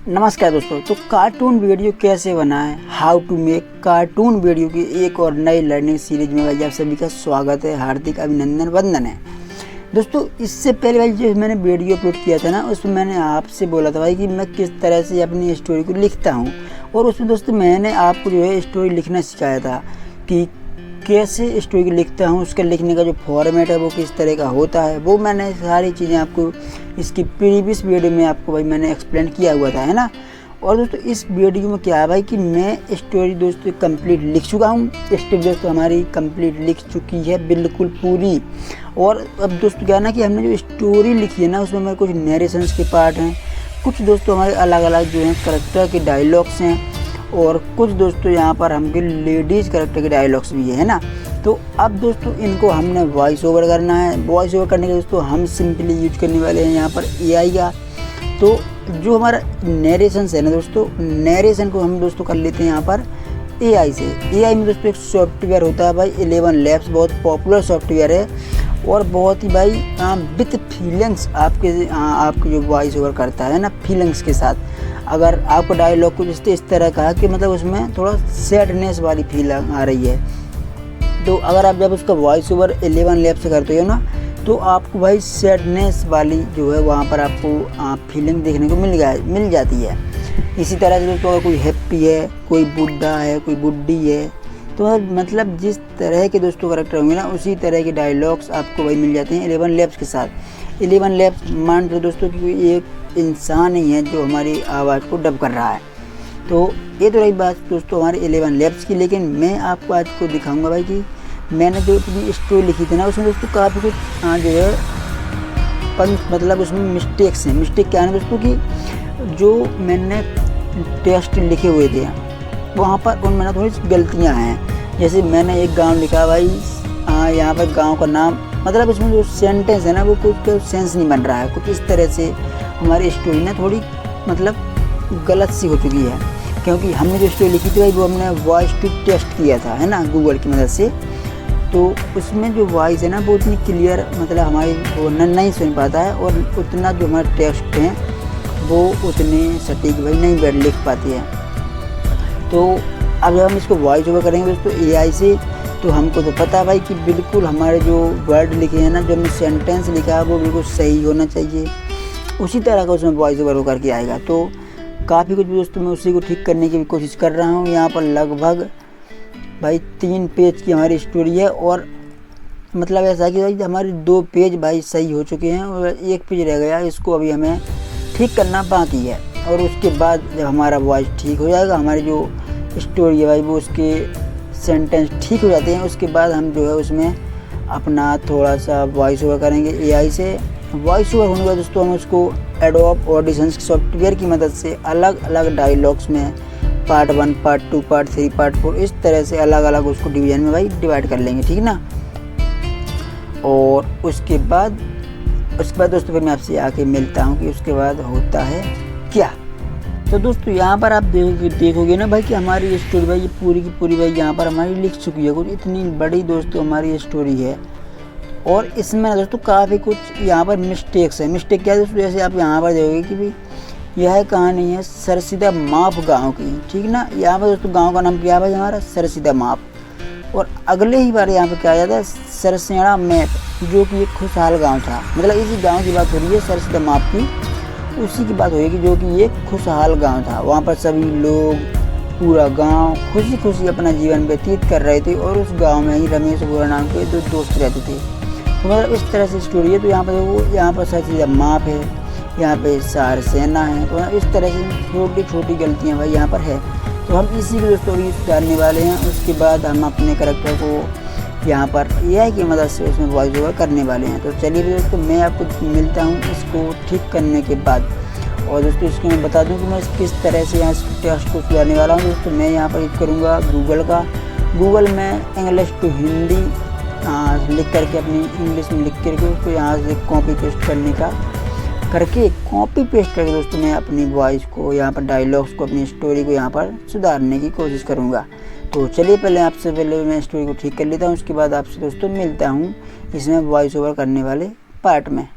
नमस्कार दोस्तों। तो कार्टून वीडियो कैसे बनाएं, how to make cartoon video की एक और नई लर्निंग सीरीज में भाई आप सभी का स्वागत है, हार्दिक अभिनंदन वंदन है। दोस्तों इससे पहले भाई जो मैंने वीडियो अपलोड किया था ना, उसमें मैंने आपसे बोला था भाई कि मैं किस तरह से अपनी स्टोरी को लिखता हूँ, और उसमें दोस्तों मैंने आपको जो है स्टोरी लिखना सिखाया था कि कैसे स्टोरी को लिखता हूँ, उसका लिखने का जो फॉर्मेट है वो किस तरह का होता है। वो मैंने सारी चीज़ें आपको इसकी प्रीवियस वीडियो में आपको भाई मैंने एक्सप्लेन किया हुआ था, है ना। और दोस्तों इस वीडियो में क्या है भाई कि मैं स्टोरी दोस्तों कंप्लीट लिख चुका हूँ। स्टोरी दोस्तों हमारी कंप्लीट लिख चुकी है, बिल्कुल पूरी। और अब दोस्तों क्या है ना कि हमने जो स्टोरी लिखी है ना, उसमें हमारे कुछ नरेशंस के पार्ट हैं, कुछ दोस्तों हमारे अलग अलग जो हैं करेक्टर के डायलॉग्स हैं, और कुछ दोस्तों यहाँ पर हमके लेडीज़ करेक्टर के डायलॉग्स भी है ना। तो अब दोस्तों इनको हमने वॉइस ओवर करना है। वॉइस ओवर करने के दोस्तों हम सिंपली यूज करने वाले हैं यहाँ पर एआई का। तो जो हमारा नरेशंस है ना दोस्तों, नरेशन को हम दोस्तों कर लेते हैं यहाँ पर एआई से। एआई में दोस्तों एक सॉफ्टवेयर होता है भाई 11 लैब्स, बहुत पॉपुलर सॉफ्टवेयर है, और बहुत ही भाई विथ फीलिंग्स आपके जो वॉइस ओवर करता है ना, फीलिंग्स के साथ। अगर आपको डायलॉग कुछ इस तरह का कि मतलब उसमें थोड़ा सैडनेस वाली फीलिंग आ रही है, तो अगर आप जब उसका वॉइस ओवर 11 लैब से करते हो ना, तो आपको भाई सैडनेस वाली जो है वहाँ पर आपको फीलिंग देखने को मिल जाती है। इसी तरह से दोस्तों अगर कोई हैप्पी है, कोई बुढ़ा है, कोई बुड्ढी है, तो मतलब जिस तरह के दोस्तों करेक्टर होंगे ना, उसी तरह के डायलॉग्स आपको भाई मिल जाते हैं 11 लैब्स के साथ। 11 लैब्स मान लो दोस्तों कि एक इंसान ही है जो हमारी आवाज़ को डब कर रहा है। तो ये तो रही बात दोस्तों हमारे 11 लैब्स की, लेकिन मैं आपको आज को दिखाऊंगा भाई कि मैंने जो अपनी स्टोरी लिखी थी ना, उसमें दोस्तों काफ़ी कुछ जो है मतलब उसमें मिस्टेक्स हैं। मिस्टेक क्या है दोस्तों कि जो मैंने टेक्स्ट लिखे हुए थे वहाँ पर उनमें ना थोड़ी सी गलतियाँ हैं। जैसे मैंने एक गांव लिखा भाई, यहाँ पर गांव का नाम, मतलब उसमें जो सेंटेंस है ना वो कुछ सेंस नहीं बन रहा है। कुछ इस तरह से हमारी स्टोरी ना थोड़ी मतलब गलत सी हो चुकी है, क्योंकि हमने जो स्टोरी लिखी थी भाई वो हमने वॉइस टू टेस्ट किया था, है ना, गूगल की मदद से। तो उसमें जो वॉइस है ना वो उतनी क्लियर मतलब हमारी वो नहीं सुन पाता है, और उतना जो हमारे टेक्स्ट हैं वो उतने सटीक भाई नहीं लिख पाती है। तो अब जब हम इसको वॉइस ओवर करेंगे दोस्तों एआई से, तो हमको तो पता है भाई कि बिल्कुल हमारे जो वर्ड लिखे हैं ना, जो हमने सेंटेंस लिखा है वो बिल्कुल सही होना चाहिए, उसी तरह का उसमें वॉइस ओवर होकर के आएगा। तो काफ़ी कुछ दोस्तों मैं उसी को ठीक करने की भी कोशिश कर रहा हूँ। यहाँ पर लगभग भाई 3 पेज की हमारी स्टोरी है, और मतलब ऐसा कि भाई हमारे 2 पेज भाई सही हो चुके हैं और 1 पेज रह गया, इसको अभी हमें ठीक करना बाकी है। और उसके बाद जब हमारा वॉइस ठीक हो जाएगा, हमारी जो स्टोरी है भाई वो उसके सेंटेंस ठीक हो जाते हैं, उसके बाद हम जो है उसमें अपना थोड़ा सा वॉइस ओवर करेंगे एआई से। वॉइस ओवर होने के बाद दोस्तों हम उसको एडोब ऑडिशन सॉफ्टवेयर की मदद से अलग अलग डायलॉग्स में पार्ट 1, पार्ट 2, पार्ट 3, पार्ट 4 इस तरह से अलग अलग उसको डिवीजन में भाई डिवाइड कर लेंगे, ठीक ना। और उसके बाद दोस्तों फिर मैं आपसे आके मिलता हूँ कि उसके बाद होता है क्या। तो दोस्तों यहाँ पर आप देखोगे ना भाई कि हमारी स्टोरी भाई ये पूरी की पूरी भाई यहाँ पर हमारी लिख चुकी है। कुछ इतनी बड़ी दोस्तों हमारी स्टोरी है, और इसमें दोस्तों काफ़ी कुछ यहाँ पर मिस्टेक्स है। मिस्टेक क्या है दोस्तों, जैसे आप यहाँ पर देखोगे कि भाई यह कहानी है सरसीदा माप गांव की, ठीक ना। यहाँ पर दोस्तों गांव का नाम क्या है भाई हमारा सरसीदा माप, और अगले ही बार यहाँ पर क्या आ जाता है सरसेड़ा मैप, जो कि एक खुशहाल गांव था। मतलब इसी गांव की बात हो रही है, सरसीदा माप की उसी की बात हो रही है जो कि एक खुशहाल गांव था। वहाँ पर सभी लोग, पूरा गांव खुशी खुशी अपना जीवन व्यतीत कर रहे थे, और उस गाँव में ही रमेश और गोरा नाम के 2 दोस्त रहते थे। तो मतलब इस तरह से स्टोरी है। तो यहाँ पर सरसीदा माप है, यहाँ पे सारसेना है, तो इस तरह से छोटी छोटी गलतियाँ भाई यहाँ पर है। तो हम इसी की स्टोरी सुधारने वाले हैं। उसके बाद हम अपने करैक्टर को यहाँ पर एआई की मदद से उसमें वॉइस ओवर करने वाले हैं। तो चलिए दोस्तों मैं आपको मिलता हूँ इसको ठीक करने के बाद। और दोस्तों इसको मैं बता दूँ कि मैं किस तरह से यहाँ टेक्स्ट को सुधारने वाला हूँ। दोस्तों मैं यहाँ पर यूज करूँगा गूगल का। गूगल में इंग्लिश टू हिंदी लिख करके अपनी इंग्लिश में लिख करके उसको यहाँ से कॉपी पेस्ट करके दोस्तों मैं अपनी वॉइस को यहाँ पर डायलॉग्स को अपनी स्टोरी को यहाँ पर सुधारने की कोशिश करूँगा। तो चलिए आपसे पहले मैं स्टोरी को ठीक कर लेता हूँ, उसके बाद आपसे दोस्तों मिलता हूँ इसमें वॉइस ओवर करने वाले पार्ट में।